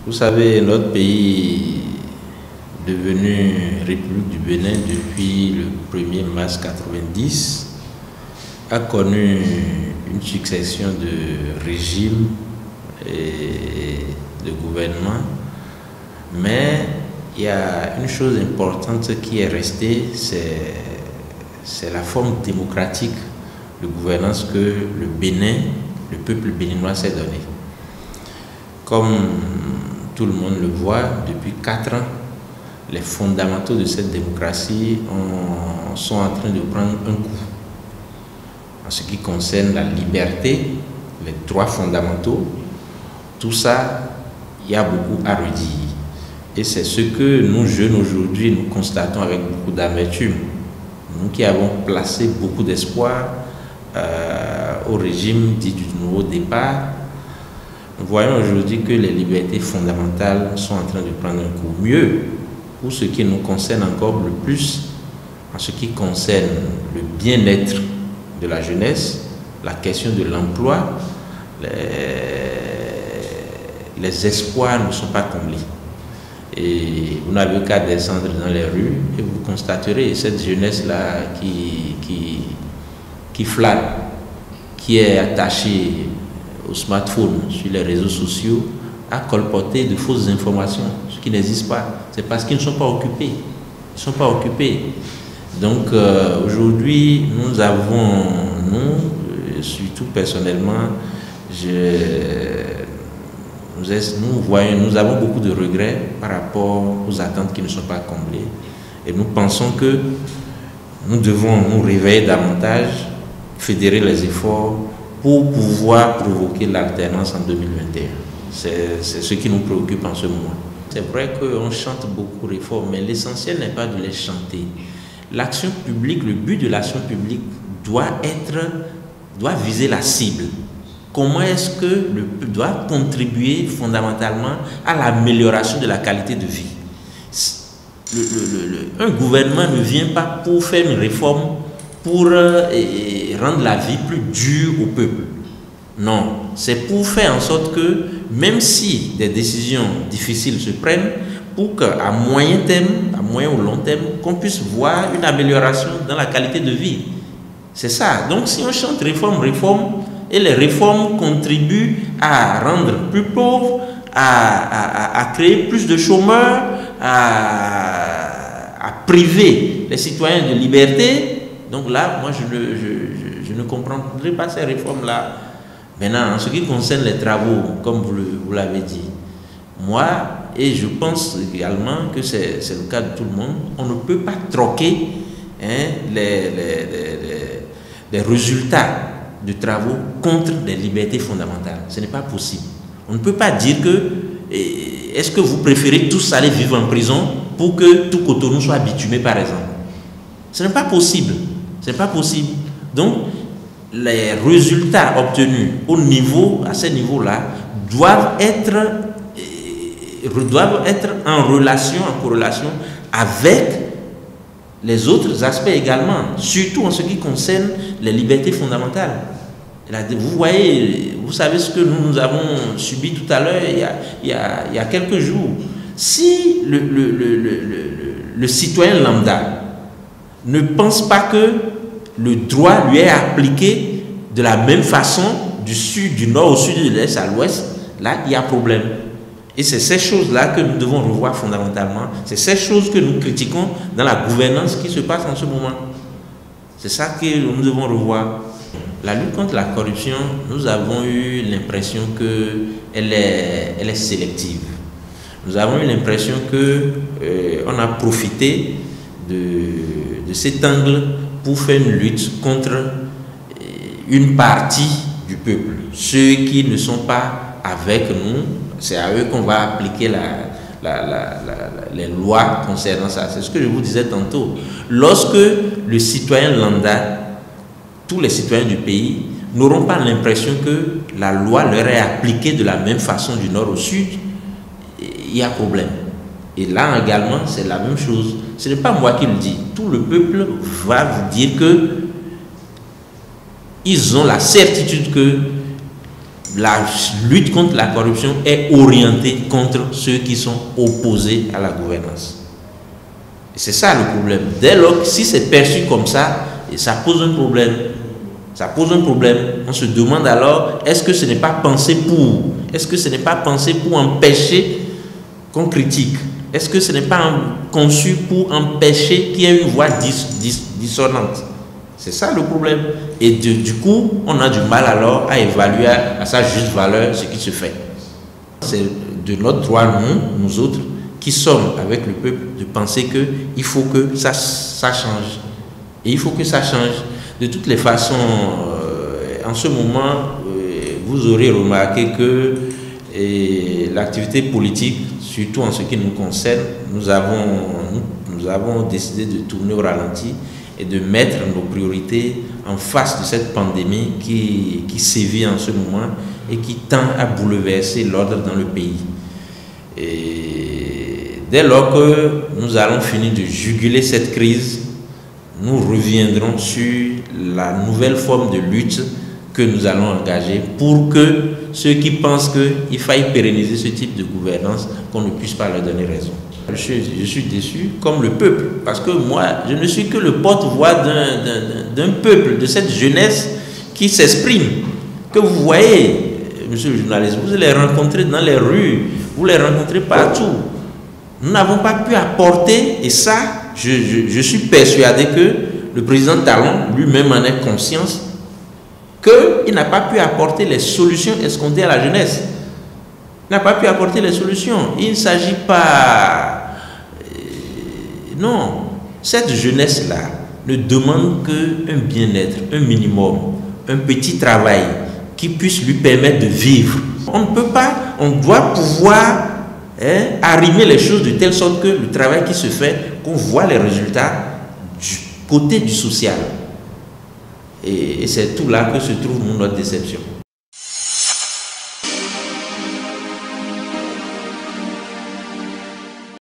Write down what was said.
Vous savez, notre pays, devenu République du Bénin depuis le 1er mars 90, a connu une succession de régimes et de gouvernements, mais il y a une chose importante qui est restée, c'est la forme démocratique de gouvernance que le Bénin, le peuple béninois s'est donné. Comme tout le monde le voit, depuis 4 ans, les fondamentaux de cette démocratie sont en train de prendre un coup. En ce qui concerne la liberté, les droits fondamentaux, tout ça, il y a beaucoup à redire. Et c'est ce que nous jeunes aujourd'hui, nous constatons avec beaucoup d'amertume. Nous qui avons placé beaucoup d'espoir au régime dit du nouveau départ, nous voyons aujourd'hui que les libertés fondamentales sont en train de prendre un coup. Mieux, pour ce qui nous concerne encore le plus, en ce qui concerne le bien-être de la jeunesse, la question de l'emploi, les espoirs ne sont pas comblés. Et vous n'avez qu'à descendre dans les rues et vous constaterez cette jeunesse-là qui flâne, qui est attachée au smartphone, sur les réseaux sociaux, à colporter de fausses informations, ce qui n'existe pas. C'est parce qu'ils ne sont pas occupés. Ils ne sont pas occupés. Donc aujourd'hui, nous surtout personnellement, nous avons beaucoup de regrets par rapport aux attentes qui ne sont pas comblées. Et nous pensons que nous devons nous réveiller davantage, fédérer les efforts pour pouvoir provoquer l'alternance en 2021. C'est ce qui nous préoccupe en ce moment. C'est vrai qu'on chante beaucoup réformes, mais l'essentiel n'est pas de les chanter. L'action publique, le but de l'action publique doit viser la cible. Comment est-ce que le peuple doit contribuer fondamentalement à l'amélioration de la qualité de vie? Un gouvernement ne vient pas pour faire une réforme pour rendre la vie plus dure au peuple. Non, c'est pour faire en sorte que, même si des décisions difficiles se prennent, pour qu'à moyen ou long terme, qu'on puisse voir une amélioration dans la qualité de vie. C'est ça. Donc si on chante réforme, et les réformes contribuent à rendre plus pauvres, à créer plus de chômeurs, à priver les citoyens de liberté, donc là, moi je ne comprendrai pas ces réformes-là. Maintenant, en ce qui concerne les travaux, comme vous l'avez dit, moi, et je pense également que c'est le cas de tout le monde, on ne peut pas troquer les résultats de travaux contre les libertés fondamentales. Ce n'est pas possible. On ne peut pas dire que est-ce que vous préférez tous aller vivre en prison pour que tout Cotonou soit bitumé, par exemple. Ce n'est pas possible. Ce n'est pas possible. Donc, les résultats obtenus à ce niveau-là, doivent être en corrélation avec les autres aspects également, surtout en ce qui concerne les libertés fondamentales. Vous savez ce que nous avons subi tout à l'heure, il y a quelques jours. Si le citoyen lambda ne pense pas que le droit lui est appliqué de la même façon du nord au sud, de l'est à l'ouest, là il y a problème. Et c'est ces choses-là que nous devons revoir fondamentalement. C'est ces choses que nous critiquons dans la gouvernance qui se passe en ce moment. C'est ça que nous devons revoir. La lutte contre la corruption, nous avons eu l'impression qu'elle est sélective. Nous avons eu l'impression qu'on a profité de cet angle pour faire une lutte contre une partie du peuple. Ceux qui ne sont pas avec nous, c'est à eux qu'on va appliquer les lois concernant ça. C'est ce que je vous disais tantôt. Lorsque le citoyen lambda, tous les citoyens du pays, n'auront pas l'impression que la loi leur est appliquée de la même façon du nord au sud, il y a problème. Et là également, c'est la même chose. Ce n'est pas moi qui le dis. Tout le peuple va vous dire que ils ont la certitude que la lutte contre la corruption est orientée contre ceux qui sont opposés à la gouvernance. C'est ça le problème. Dès lors, si c'est perçu comme ça, ça pose un problème. Ça pose un problème. On se demande alors, est-ce que ce n'est pas pensé pour? Est-ce que ce n'est pas pensé pour empêcher qu'on critique? Est-ce que ce n'est pas conçu pour empêcher qu'il y ait une voix dissonante? C'est ça le problème. Et du coup, on a du mal alors à évaluer à sa juste valeur ce qui se fait. C'est de notre droit, nous autres, qui sommes avec le peuple, de penser qu'il faut que ça change. Et il faut que ça change. De toutes les façons, en ce moment, vous aurez remarqué que l'activité politique, surtout en ce qui nous concerne, nous avons décidé de tourner au ralenti et de mettre nos priorités en face de cette pandémie qui sévit en ce moment et qui tend à bouleverser l'ordre dans le pays. Et dès lors que nous allons finir de juguler cette crise, nous reviendrons sur la nouvelle forme de lutte que nous allons engager pour que ceux qui pensent qu'il faille pérenniser ce type de gouvernance, qu'on ne puisse pas leur donner raison. Je suis déçu comme le peuple, parce que moi, je ne suis que le porte-voix d'un peuple, de cette jeunesse qui s'exprime, que vous voyez, monsieur le journaliste, vous les rencontrez dans les rues, vous les rencontrez partout. Nous n'avons pas pu apporter, et ça, je suis persuadé que le président Talon lui-même en est conscience, qu'il n'a pas pu apporter les solutions escomptées à la jeunesse. Il n'a pas pu apporter les solutions. Il ne s'agit pas... non, cette jeunesse-là ne demande qu'un bien-être, un minimum, un petit travail qui puisse lui permettre de vivre. On ne peut pas, on doit pouvoir arrimer les choses de telle sorte que le travail qui se fait, qu'on voit les résultats du côté du social. Et c'est tout là que se trouve notre déception.